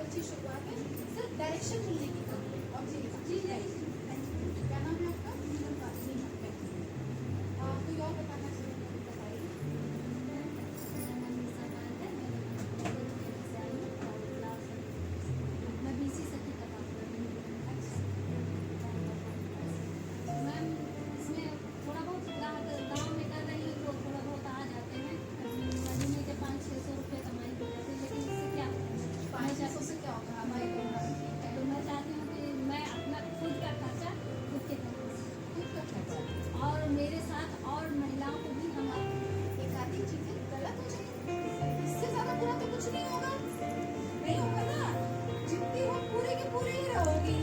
अच्छी शुरुआत है, सिर्फ डायरेक्शन मिलने की काम है। और जी क्या नाम है आपका? कोई और बताना चाहिए तो बताइए। मैं बीसी से की तबाह कर रही हूँ। मैम इसमें थोड़ा बहुत गाँव में कर रही हूँ तो थोड़ा बहुत आ जाते हैं, महीने के 500-600 रुपये कमाई हो जाती है, लेकिन इससे क्या होगा? 500 से क्या होगा हमारे तो मैं चाहती हूँ कि मैं अपना खुद का खर्चा खुद के करूँ खुद का खर्चा। और मेरे साथ और महिलाओं को भी हम एक आधी चीजें गलत हो जाएगी, इससे ज्यादा बुरा तो कुछ नहीं होगा। नहीं होगा ना, जितनी हो पूरे के पूरे ही रहोगी,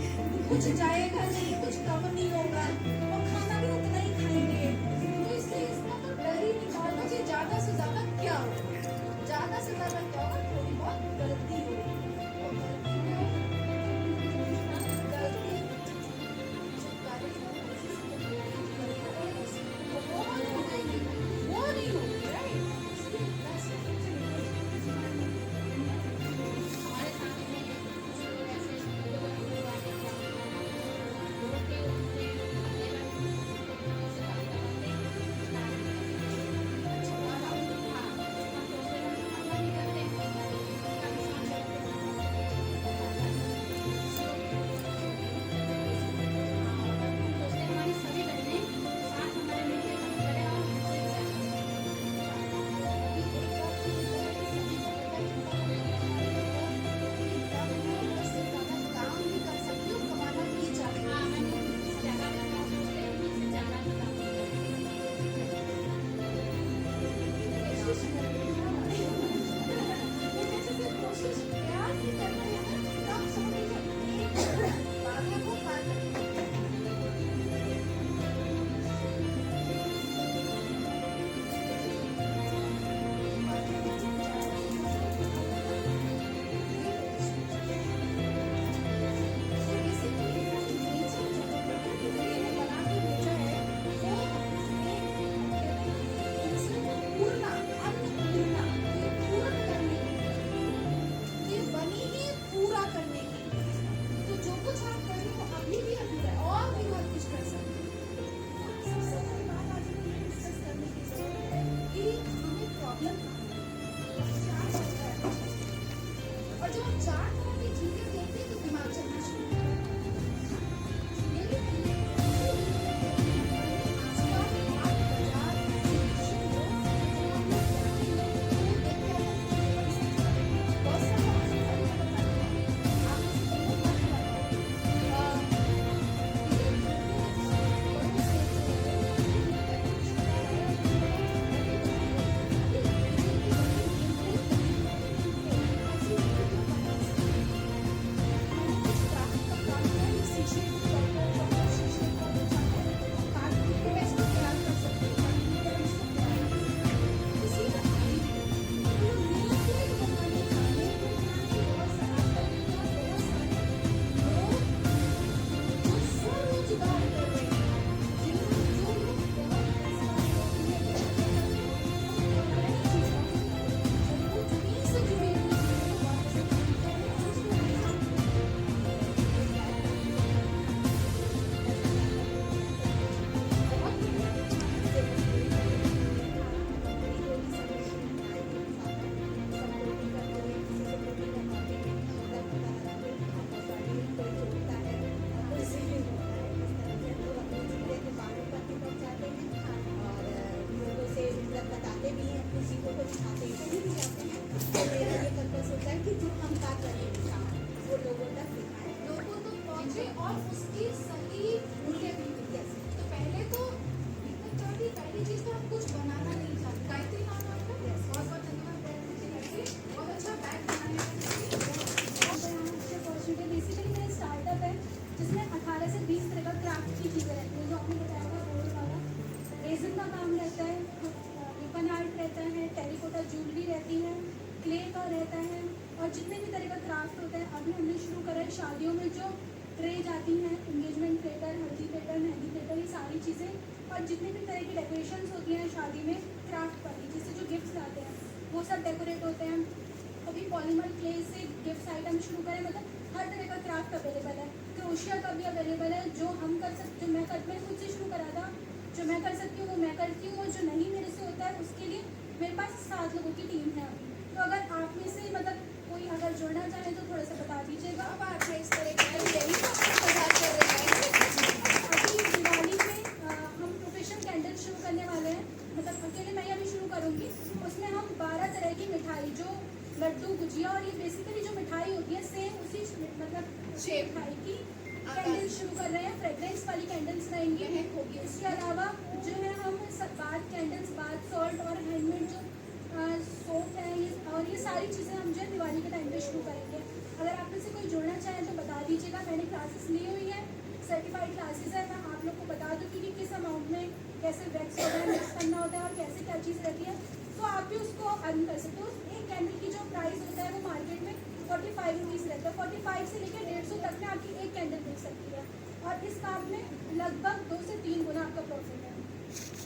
कुछ जाएगा नहीं, कुछ कम नहीं होगा और खाना भी उतना ही खाएंगे। तो इसलिए इसका तो डर ही निकालो कि ज्यादा से ज्यादा क्या होगा, ज्यादा से ज्यादा क्या होगा, थोड़ी बहुत गलती होगी। और गलती में गलती जो कार्य वो नहीं होगी, राइट? हमारे सामने कुछ लोग ऐसे लोग आते हैं रोके उनसे हमारी सभी बहनें साथ हमारे मिलकर काम करें और काम भी कर सकती हूँ, कमाना भी चाहती हूँ। हाँ मैंने ज़्यादा सोचते हैं कि इससे ज़्यादा ही काम कोशिश प्रयास ही करना है ना, तब समझ जाइए बातें को पार करेंगे। पूरा करने की, तो जो कुछ आप कर रहे हो अभी भी अधूरा है और भी बहुत कुछ कर सकते हो। सबसे बड़ी बात आज हमें डिस्कस करने की जरूरत है कि हमें प्रॉब्लम चार चल रहा है, और जब हम चार तरह की चीजें देखते हैं तो दिमाग चलना शुरू होता है। ये भी नहीं है आसपास हाट बाजार एग्जीबिशन हो, जहाँ हम लोग जाते हैं, वो देख के बहुत सारा और उसकी सही मूल्य भी मिल जाए। तो पहले तो पहली चीज तो हम कुछ बनाना नहीं चाहते। गायत्री नाम है आपका? बहुत बहुत धन्यवाद गायत्री जी, गायत्री बहुत अच्छा बैग बनाने अपॉर्चुनिटी। बेसिकली मेरा स्टार्टअप है जिसमें 18 से 20 तरह का क्राफ्ट की चीज़ें रहती हैं, जो आपने बताया था बोर्ड वाला रेजन का काम रहता है, रिबन आर्ट रहता है, टेरिकोटा ज्वेलरी रहती है, क्ले का रहता है, और जितने भी तरह का क्राफ्ट होता है। अभी हमने शुरू करा है शादियों में जो ट्रे जाती हैं, एंगेजमेंट प्लेटर, हल्दी प्लेटर, मेहंदी प्लेटर, ये सारी चीज़ें और जितनी भी तरह की डेकोरेशंस होती हैं शादी में क्राफ्ट वाली, जिससे जो गिफ्ट्स आते हैं वो सब डेकोरेट होते हैं। अभी पॉलीमर क्ले से गिफ्ट्स आइटम हम शुरू करें, मतलब हर तरह का क्राफ्ट अवेलेबल है, क्रोशिया का भी अवेलेबल है, जो हम कर सकते, जो मैं खुद से शुरू करा था, जो मैं कर सकती हूँ वो मैं करती हूँ, और जो नहीं मेरे से होता है उसके लिए मेरे पास 7 लोगों की टीम है अभी। तो अगर आप में से मतलब कोई अगर जुड़ना चाहे तो थोड़ा सा बता दीजिएगा। अब आप इस तरह के यही तो हम मजाक कर रहे हैं। अभी दिवाली में हम प्रोफेशनल कैंडल शुरू करने वाले हैं, मतलब अकेले मैं अभी शुरू करूँगी। उसमें हम 12 तरह की मिठाई, जो लड्डू, गुजिया और ये बेसिकली जो मिठाई होती है सेम उसी मतलब शेप मिठाई की कैंडल शुरू कर रहे हैं। फ्रेग्रेंस वाली कैंडल्स रहेंगी। महक होगी। इसके अलावा जो है हम बाथ कैंडल्स, बाथ सॉल्ट और हैंडमेड जो सोप है और ये सारी चीज़ें हम जो है दिवाली के टाइम पे शुरू करेंगे। अगर आप में से कोई जुड़ना चाहे तो बता दीजिएगा। मैंने क्लासेस ली हुई है, सर्टिफाइड क्लासेस है। मैं आप लोग को बता दूँगी कि किस अमाउंट में कैसे वैक्स होता है, मिक्स करना होता है और कैसे क्या चीज़ रहती है, तो आप भी उसको अर्न कर सकते हो। एक कैंडल की जो प्राइस होता है वो मार्केट में 45 रुपीज़ रहता है। 45 से लेकर 150 तक में आपकी एक कैंडल मिल सकती है, और इस काम में लगभग 2 से 3 गुना आपका प्रॉफिट है।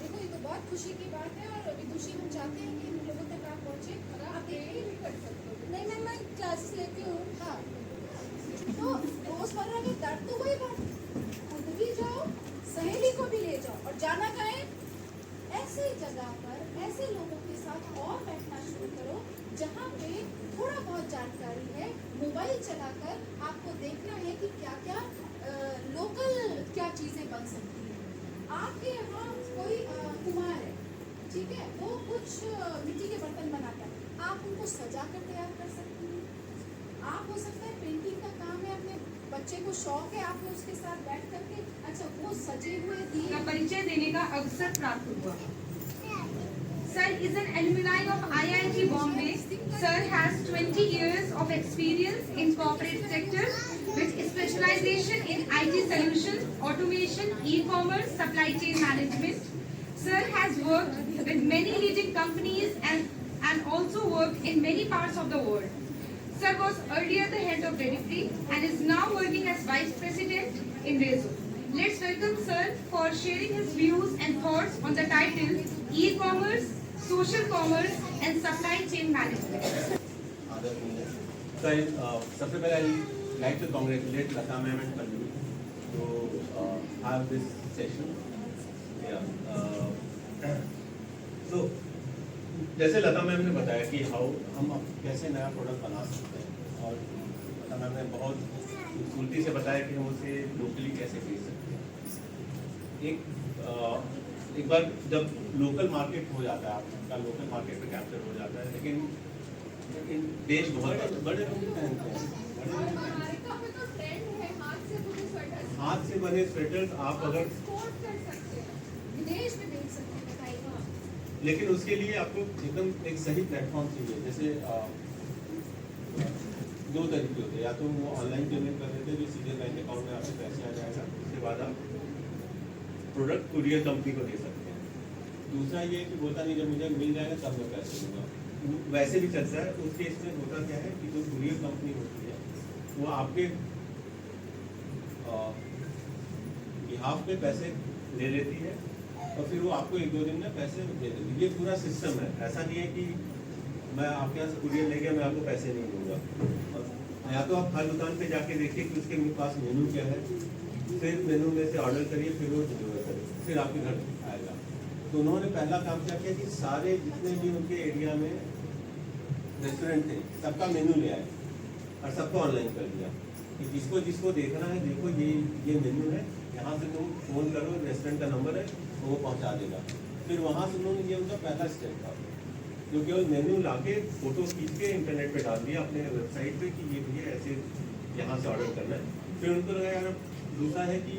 देखो ये तो बहुत खुशी की बात है, और विदुषी हम चाहते हैं कि इन लोगों तक आप पहुँचे। आप देखिए भी कर सकते हो। नहीं मैं क्लासेस लेती हूँ। हाँ, तो रोजमर्रा के दर्द तो वही बात, खुद भी जाओ, सहेली को भी ले जाओ, और जाना कहें ऐसे जगह पर, ऐसे लोगों के साथ और बैठना शुरू करो जहाँ पे थोड़ा बहुत जानकारी है। मोबाइल चलाकर आपको देखना है कि क्या क्या लोकल क्या चीज़ें बन सकती हैं। आपके यहाँ कोई कुम्हार है, ठीक है, वो कुछ मिट्टी के बर्तन बनाता है, आप उनको सजा कर तैयार कर सकती हैं। आप हो सकता है पेंटिंग का काम है, अपने बच्चे को शौक है, आपने उसके साथ बैठ करके अच्छा वो सजे हुए दिए का परिचय देने का अवसर प्राप्त हुआ। Sir is an alumni of IIT Bombay. Sir has 20 years of experience in corporate sector with specialization in IT solutions, automation, e-commerce, supply chain management. Sir has worked with many leading companies and also worked in many parts of the world. Sir was earlier the head of delivery and is now working as vice president in Rezo. Let's welcome Sir for sharing his views and thoughts on the title E-commerce, Social Commerce and Supply Chain Management. सबसे पहले I like to congratulate Lata ma'am and Kallu to have this session. So जैसे लता ma'am ने बताया कि हम कैसे नया product बना सकते हैं, और लता मैम ने बहुत खूबसूरती से बताया कि हम उसे लोकली कैसे बेच सकते हैं। एक बार जब लोकल मार्केट हो जाता है, आपका लोकल मार्केट में कैप्चर हो जाता है, लेकिन देश बहुत बड़े लोग पहनते हैं, अमेरिका में तो ट्रेंड है हाथ से बने स्वेटर्स आप अगर एक्सपोर्ट कर सकते हैं, विदेश में बेच सकते हैं बताइए। लेकिन उसके लिए आपको एकदम एक सही प्लेटफॉर्म चाहिए। जैसे दो तरीके होते हैं, या तो वो ऑनलाइन पेमेंट कर देते हैं जो सीधे बैंक अकाउंट में आपके पैसे आ जाएगा, उसके बाद आप प्रोडक्ट कुरियर कंपनी को दे सकते हैं। दूसरा ये कि बोलता नहीं जब मुझे मिल जाएगा तब मैं पैसे दूंगा, वैसे भी चलता है। उस केस में होता क्या है कि जो कुरियर कंपनी होती है वो आपके बिहाफ पे पैसे ले लेती है, और फिर वो आपको 1-2 दिन में पैसे दे देती है। ये पूरा सिस्टम है, ऐसा नहीं है कि मैं आपके यहाँ से कुरियर ले गया मैं आपको पैसे नहीं दूंगा। या तो आप हर दुकान पे जाके देखिए कि उसके पास मेनू क्या है, फिर मेनू में से ऑर्डर करिए, फिर वो डिलीवर करिए, फिर आपके घर आएगा। तो उन्होंने पहला काम क्या किया कि सारे जितने भी उनके एरिया में रेस्टोरेंट थे सबका मेनू ले आए और सबको ऑनलाइन कर दिया कि जिसको जिसको देखना है देखो ये मेन्यू है, यहाँ से तुम फ़ोन करो, रेस्टोरेंट का नंबर है तो वो पहुँचा देगा। फिर वहाँ से उन्होंने ये उनका पहला स्टेप था, जो केवल मेन्यू ला के फ़ोटो खींच के इंटरनेट पे डाल दिया अपने वेबसाइट पे कि ये भैया ऐसे यहाँ से ऑर्डर करना है। फिर उनको लगा यार दूसरा है कि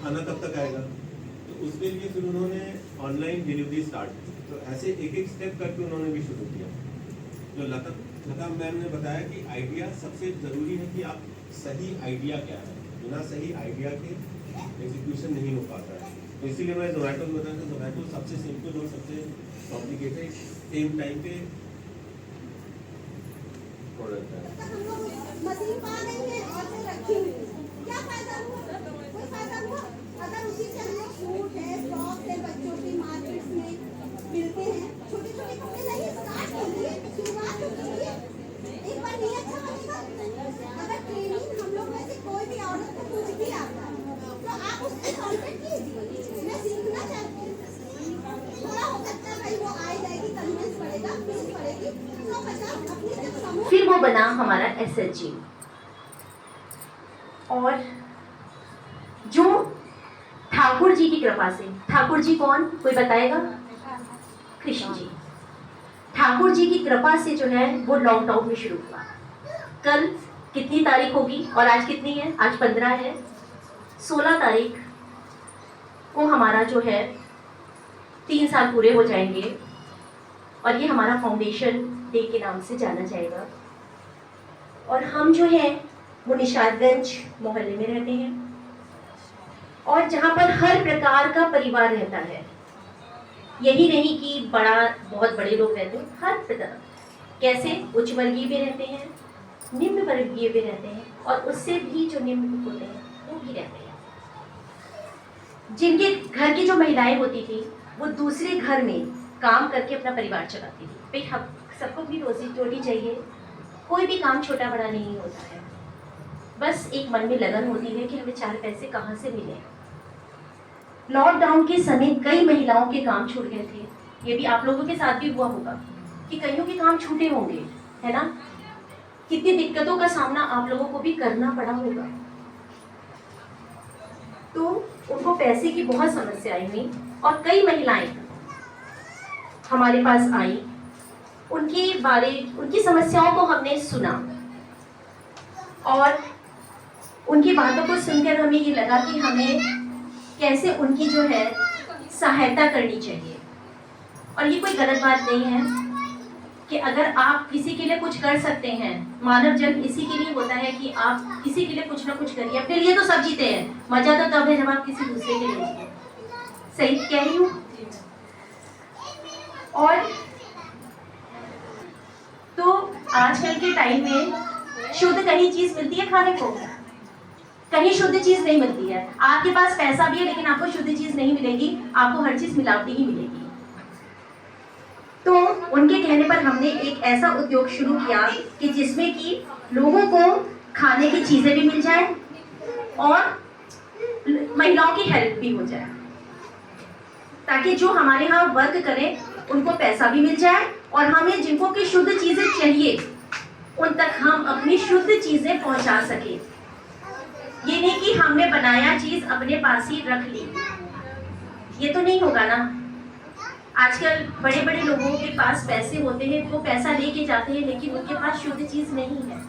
खाना कब तक आएगा, तो उसके लिए फिर उन्होंने ऑनलाइन डिलीवरी स्टार्ट की। तो ऐसे एक एक स्टेप करके उन्होंने भी शुरू किया। जो लता मैम ने बताया कि आइडिया सबसे ज़रूरी है कि आप सही आइडिया क्या है, बिना सही आइडिया के एग्जीक्यूशन नहीं हो पाता है। तो इसीलिए मैं जोमेटो में बताया था, जोमेटो सबसे सिंपल और सबसे कॉम्प्लिकेटेड सेम टाइम पे प्रोडक्ट है। मशीन पा रही है और फिर रखी हुई है, क्या फायदा हुआ? कोई फायदा हुआ? अगर उसी से हम लोग सूट है, फ्रॉक है, बच्चों की मार्केट में मिलते हैं, छोटे छोटे कपड़े लाइए, स्टार्ट कीजिए, शुरुआत तो कीजिए। एक बार नहीं अच्छा बनेगा वो बना हमारा SHG। और जो ठाकुर जी की कृपा से, ठाकुर जी कौन, कोई बताएगा? कृष्ण जी। ठाकुर जी की कृपा से जो है वो लॉकडाउन में शुरू हुआ। कल कितनी तारीख होगी और आज कितनी है? आज 15 है। 16 तारीख को हमारा जो है 3 साल पूरे हो जाएंगे और ये हमारा फाउंडेशन डे के नाम से जाना जाएगा। और हम जो है वो निशादगंज मोहल्ले में रहते हैं और जहाँ पर हर प्रकार का परिवार रहता है। यही नहीं कि बहुत बड़े लोग रहते हैं, हर प्रकार। कैसे? उच्च वर्गीय भी रहते हैं, निम्न वर्गीय भी रहते हैं और उससे भी जो निम्न होते हैं वो भी रहते हैं। जिनके घर की जो महिलाएं होती थी वो दूसरे घर में काम करके अपना परिवार चलाती थी। भाई हम सबको भी रोजी रोटी चाहिए, कोई भी काम छोटा बड़ा नहीं होता है, बस एक मन में लगन होती है कि हमें 4 पैसे कहाँ से मिले। लॉकडाउन के समय कई महिलाओं के काम छूट गए थे। ये भी आप लोगों के साथ भी हुआ होगा कि कईयों के काम छूटे होंगे, है ना? कितनी दिक्कतों का सामना आप लोगों को भी करना पड़ा होगा। तो उनको पैसे की बहुत समस्याएं हुई और कई महिलाएं हमारे पास आई। उनकी समस्याओं को हमने सुना और उनकी बातों को सुनकर हमें ये लगा कि हमें कैसे उनकी जो है सहायता करनी चाहिए। और ये कोई गलत बात नहीं है कि अगर आप किसी के लिए कुछ कर सकते हैं, मानव जन्म इसी के लिए होता है कि आप किसी के लिए कुछ ना कुछ करिए। अपने लिए तो सब जीते हैं, मजा तो तब है जब आप किसी दूसरे के लिए जीते। सही कह रही हूँ? और तो आजकल के टाइम में शुद्ध कहीं चीज मिलती है खाने को? कहीं शुद्ध चीज नहीं मिलती है। आपके पास पैसा भी है लेकिन आपको शुद्ध चीज नहीं मिलेगी, आपको हर चीज मिलावटी ही मिलेगी। तो उनके कहने पर हमने एक ऐसा उद्योग शुरू किया कि जिसमें कि लोगों को खाने की चीजें भी मिल जाए और महिलाओं की हेल्प भी हो जाए, ताकि जो हमारे यहाँ वर्क करें उनको पैसा भी मिल जाए और हमें जिनको की शुद्ध चीजें चाहिए उन तक हम अपनी शुद्ध चीजें पहुंचा सके। ये नहीं कि हमने बनाया चीज अपने पास ही रख ली, ये तो नहीं होगा ना। आजकल बड़े बड़े लोगों के पास पैसे होते हैं, वो पैसा लेके जाते हैं लेकिन उनके पास शुद्ध चीज नहीं है।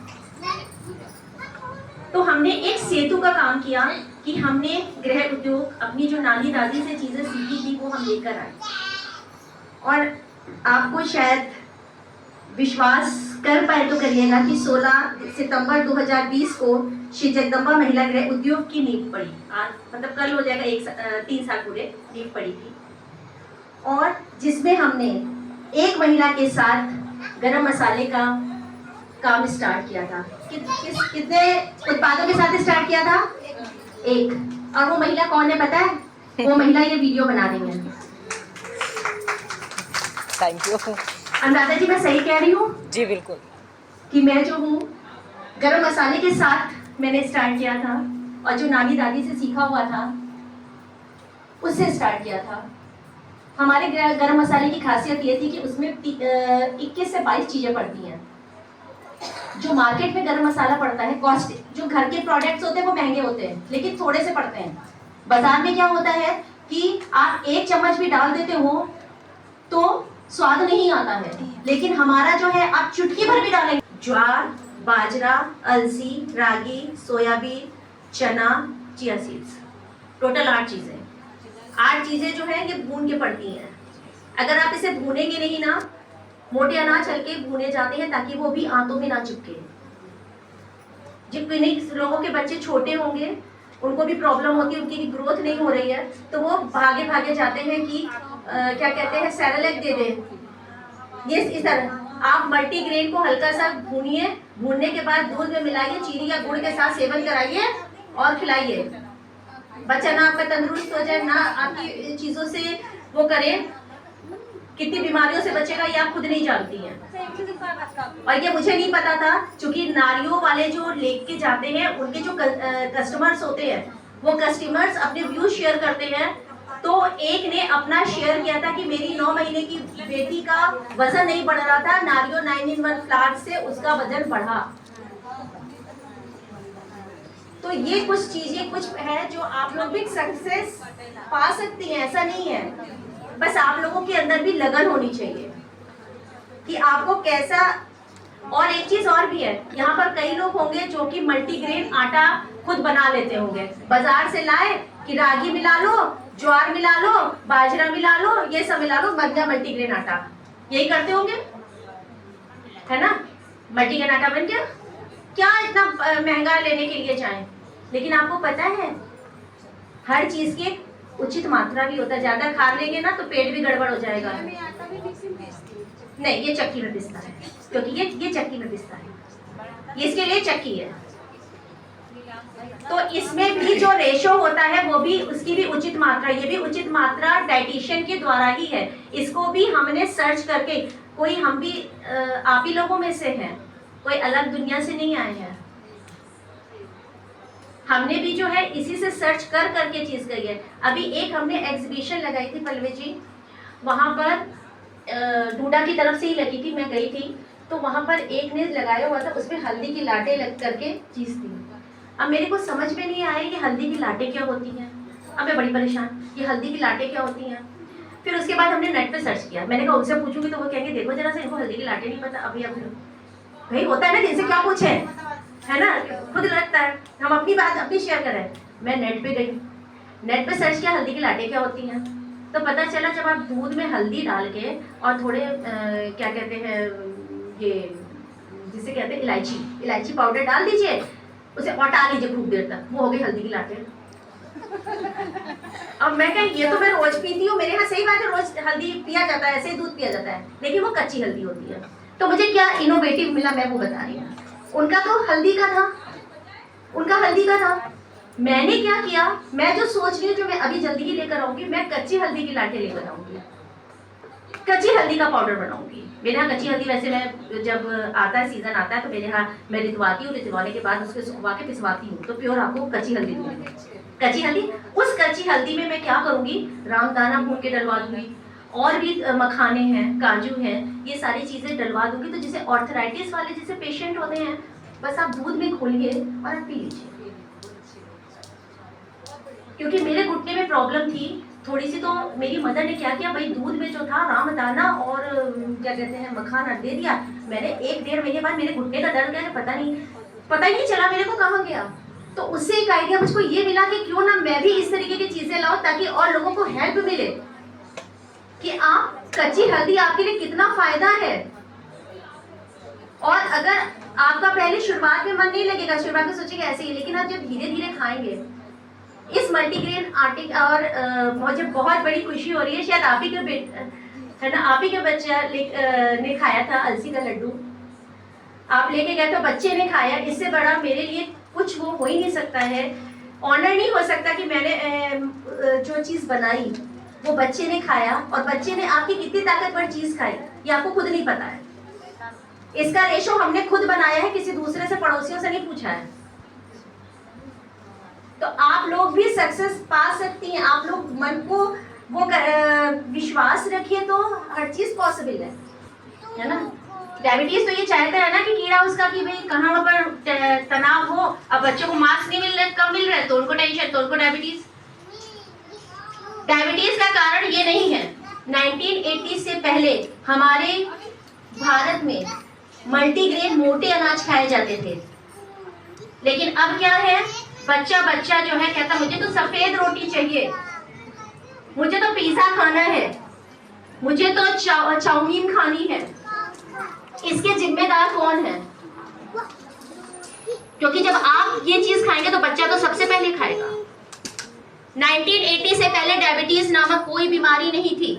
तो हमने एक सेतु का काम किया कि हमने गृह उद्योग अपनी जो नानी दादी से चीजें सीखी थी वो हम लेकर आए। और आपको शायद विश्वास कर पाए तो करिएगा कि 16 सितंबर 2020 को श्री जगदम्बा महिला गृह उद्योग की नींव पड़ी। मतलब कल हो जाएगा 3 साल पूरे नींव पड़ी थी, और जिसमें हमने एक महिला के साथ गरम मसाले का काम स्टार्ट किया था। कितने उत्पादों के साथ स्टार्ट किया था? एक। और वो महिला कौन है पता है? वो महिला ये वीडियो बना रही है। Thank you. अनुराधा जी, मैं सही कह रही हूँ? जी बिल्कुल। कि मैं जो हूँ गरम मसाले के साथ मैंने स्टार्ट किया था और जो नानी दादी से सीखा हुआ था उससे स्टार्ट किया था। हमारे गरम मसाले की खासियत ये थी कि उसमें 21 से 22 चीज़ें पड़ती हैं। जो मार्केट में गरम मसाला पड़ता है कॉस्ट, जो घर के प्रोडक्ट्स होते हैं वो महंगे होते हैं लेकिन थोड़े से पड़ते हैं। बाजार में क्या होता है कि आप 1 चम्मच भी डाल देते हो तो स्वाद नहीं आता है, लेकिन हमारा जो है आप चुटकी भर भी डालेंगे। ज्वार, बाजरा, अलसी, रागी, सोयाबीन, चना, चिया सीड्स, टोटल 8 चीज़ें। 8 चीज़ें जो है ये भून के पड़ती हैं। अगर आप इसे भूनेंगे नहीं ना, मोटे अनाज हल्के भूने जाते हैं ताकि वो भी आंतों में ना चिपके। जिन लोगों के बच्चे छोटे होंगे उनको भी प्रॉब्लम होती है, उनकी ग्रोथ नहीं हो रही है तो वो भागे भागे जाते हैं कि क्या कहते हैं सेरेलैक दे दें। ये इस तरह आप मल्टीग्रेन को हल्का सा भूनिए, भूनने के बाद दूध में मिलाइए, चीनी या गुड़ के साथ सेवन कराइए और खिलाइए। बच्चा ना आपका तंदुरुस्त हो जाए, ना आपकी चीजों से वो करे, कितनी बीमारियों से बचेगा ये आप खुद नहीं जानती हैं। और ये मुझे नहीं पता था, क्योंकि नारियों वाले जो लेके जाते हैं उनके जो कस्टमर्स होते हैं वो कस्टमर्स अपने व्यूज शेयर करते हैं तो एक ने अपना शेयर किया था कि मेरी 9 महीने की बेटी का वजन नहीं बढ़ रहा था, नारियो 9-in-1 फ्लावर से उसका वजन बढ़ा। तो ये कुछ चीजें कुछ है जो आप लोग भी सक्सेस पा सकती हैं, ऐसा नहीं है। बस आप लोगों के अंदर भी लगन होनी चाहिए कि आपको कैसा। और एक चीज और भी है, यहाँ पर कई लोग होंगे जो कि मल्टीग्रेन आटा खुद बना लेते होंगे, बाजार से लाए कि रागी मिला लो, ज्वार मिला लो, बाजरा मिला लो, ये सब मिला लो, बन गया मल्टीग्रेन आटा। यही करते होंगे, है ना? मल्टीग्रेन आटा बन गया। क्या इतना महंगा लेने के लिए चाहें? लेकिन आपको पता है हर चीज की उचित मात्रा भी होता है। ज्यादा खा लेंगे ना तो पेट भी गड़बड़ हो जाएगा। नहीं, ये चक्की में पिसता है, क्योंकि ये चक्की में पिसता है, ये इसके लिए चक्की है। तो इसमें भी जो रेशो होता है वो भी, उसकी भी उचित मात्रा, ये भी उचित मात्रा डाइटिशियन के द्वारा ही है। इसको भी हमने सर्च करके, कोई हम भी आप ही लोगों में से हैं, कोई अलग दुनिया से नहीं आए हैं। हमने भी जो है इसी से सर्च कर करके चीज गई है। अभी एक हमने एग्जीबिशन लगाई थी पल्लवी जी, वहां पर डूडा की तरफ से ही लगी थी, मैं गई थी, तो वहां पर एक ने लगाया हुआ था, उसमें हल्दी की लाटें लग करके चीज थी। अब मेरे को समझ में नहीं आया कि हल्दी की लाटें क्या होती हैं। अब मैं बड़ी परेशान, ये हल्दी की लाटें क्या होती हैं। फिर उसके बाद हमने नेट पे सर्च किया। मैंने कहा उनसे पूछूंगी तो वो कहेंगे देखो जरा से, इनको हल्दी की लाटें नहीं पता। अभी भाई होता है ना, इनसे क्या पूछे, है ना? खुद लगता है हम अपनी बात अपनी शेयर करें। मैं नेट पे गई, नेट पे सर्च किया हल्दी की लाटें क्या होती हैं, तो पता चला जब आप दूध में हल्दी डाल के और थोड़े क्या कहते हैं, ये जिसे कहते हैं इलायची पाउडर डाल दीजिए, उसे औटा लीजिए खूब देर तक, वो हो गई हल्दी की लाटें। अब मैं कह, ये तो मैं रोज पीती हूँ, मेरे यहाँ सही बात है रोज हल्दी पिया जाता है, ऐसे ही दूध पिया जाता है, लेकिन वो कच्ची हल्दी होती है। तो मुझे क्या इनोवेटिव मिला मैं वो बता रही हूँ। उनका तो हल्दी का था, उनका हल्दी का था। मैंने क्या किया, मैं जो सोच रही हूँ जो मैं अभी जल्दी ही लेकर आऊंगी, मैं कच्ची हल्दी की लाटें लेकर आऊंगी, कच्ची हल्दी का पाउडर बनाऊंगी। मेरे यहाँ कच्ची हल्दी, वैसे मैं जब आता है सीजन आता है तो मेरे यहाँ मैं रितवाती हूँ, रितवाने के बाद उसको सुखवा के पिसवाती हूँ, तो प्योर आपको कच्ची हल्दी दूंगी। कच्ची हल्दी, उस कच्ची हल्दी में मैं क्या करूंगी, रामदाना भून के डलवा दूंगी, और भी मखाने हैं, काजू हैं, ये सारी चीजें डलवा दूंगी। तो जैसे ऑर्थराइटिस वाले जैसे पेशेंट होते हैं, बस आप दूध में घोलिए और आप पी लीजिए। क्योंकि मेरे घुटने में प्रॉब्लम थी थोड़ी सी, तो मेरी मदर ने क्या किया भाई, दूध में जो था रामदाना और क्या कहते हैं मखाना दे दिया। मैंने 1-1.5 महीने बाद मेरे घुटने का दर्द गया, पता ही नहीं चला मेरे को कहाँ गया। तो उससे एक आइडिया मुझको ये मिला कि क्यों ना मैं भी इस तरीके की चीजें लाऊं, ताकि और लोगों को हेल्प मिले कि आप कच्ची हल्दी आपके लिए कितना फायदा है। और अगर आपका पहले शुरुआत में मन नहीं लगेगा, शुरुआत में सोचेंगे ऐसे ही, लेकिन आप जब धीरे धीरे खाएंगे इस मल्टीग्रेन आटे, और मुझे बहुत बड़ी खुशी हो रही है, शायद आप ही के है ना, आप ही के बच्चा ने खाया था अलसी का लड्डू, आप लेके गए तो बच्चे ने खाया। इससे बड़ा मेरे लिए कुछ वो हो ही नहीं सकता है, ऑनर नहीं हो सकता कि मैंने जो चीज़ बनाई वो बच्चे ने खाया, और बच्चे ने आपकी कितनी ताकतवर चीज़ खाई ये आपको खुद नहीं पता है। इसका रेशो हमने खुद बनाया है, किसी दूसरे से, पड़ोसियों से नहीं पूछा है। तो आप लोग भी सक्सेस पा सकती हैं। आप लोग मन को वो विश्वास रखिए तो हर चीज पॉसिबल है ना। डायबिटीज तो ये चाहता है ना कि कीड़ा उसका कि भाई कहाँ पर तनाव हो, अब बच्चों को मार्क्स नहीं मिल रहे, कम मिल रहे तो उनको टेंशन, तो उनको डायबिटीज। डायबिटीज का कारण ये नहीं है। 1980 से पहले हमारे भारत में मल्टीग्रेन मोटे अनाज खाए जाते थे, लेकिन अब क्या है, बच्चा जो है कहता मुझे तो सफेद रोटी चाहिए, मुझे तो पिज्जा खाना है, मुझे तो चाउमीन खानी है। इसके जिम्मेदार कौन है? क्योंकि जब आप ये चीज खाएंगे तो बच्चा तो सबसे पहले खाएगा। 1980 से पहले डायबिटीज नामक कोई बीमारी नहीं थी।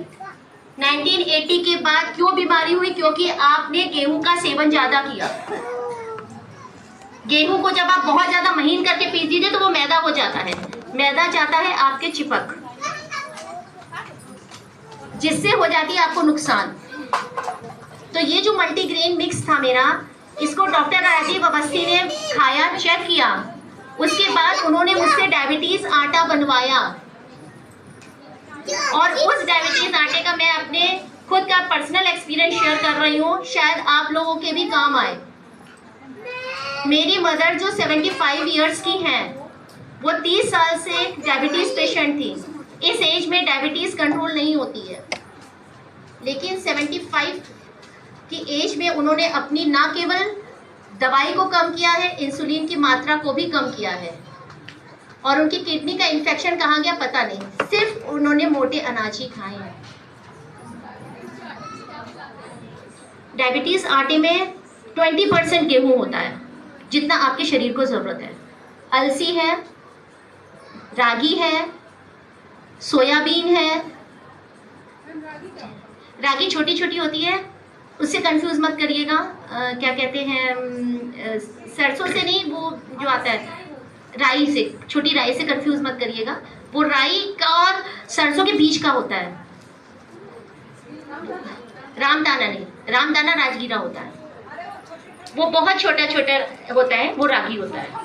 1980 के बाद क्यों बीमारी हुई? क्योंकि आपने गेहूं का सेवन ज्यादा किया। गेहूं को जब आप बहुत ज्यादा महीन करके पीस दीजिए तो वो मैदा हो जाता है। मैदा जाता है आपके चिपक, जिससे हो जाती है आपको नुकसान। तो ये जो मल्टीग्रेन मिक्स था मेरा, इसको डॉक्टर राजीव अवस्थी ने खाया, चेक किया, उसके बाद उन्होंने मुझसे डायबिटीज आटा बनवाया। और उस डायबिटीज आटे का मैं अपने खुद का पर्सनल एक्सपीरियंस शेयर कर रही हूँ, शायद आप लोगों के भी काम आए। मेरी मदर जो 75 इयर्स की हैं, वो 30 साल से डायबिटीज पेशेंट थी। इस एज में डायबिटीज कंट्रोल नहीं होती है, लेकिन 75 की एज में उन्होंने अपनी ना केवल दवाई को कम किया है, इंसुलिन की मात्रा को भी कम किया है। और उनकी किडनी का इन्फेक्शन कहाँ गया पता नहीं, सिर्फ उन्होंने मोटे अनाज ही खाए हैं। डायबिटीज आटे में 20% गेहूं होता है, जितना आपके शरीर को ज़रूरत है। अलसी है, रागी है, सोयाबीन है। रागी छोटी छोटी होती है, उससे कंफ्यूज मत करिएगा। क्या कहते हैं, सरसों से नहीं, वो जो आता है राई से, छोटी राई से कंफ्यूज मत करिएगा। वो राई का और सरसों के बीज का होता है। रामदाना नहीं, रामदाना राजगीरा होता है, वो बहुत छोटा छोटा होता है, वो रागी होता है।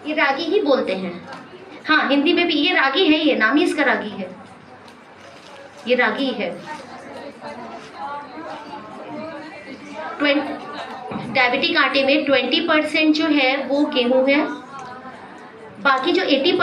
ये रागी ही बोलते हैं, हाँ हिंदी में भी ये रागी है, ये नाम ही इसका रागी है, ये रागी है। डायबिटिक आटे में 20% जो है वो गेहूं है, बाकी जो 80%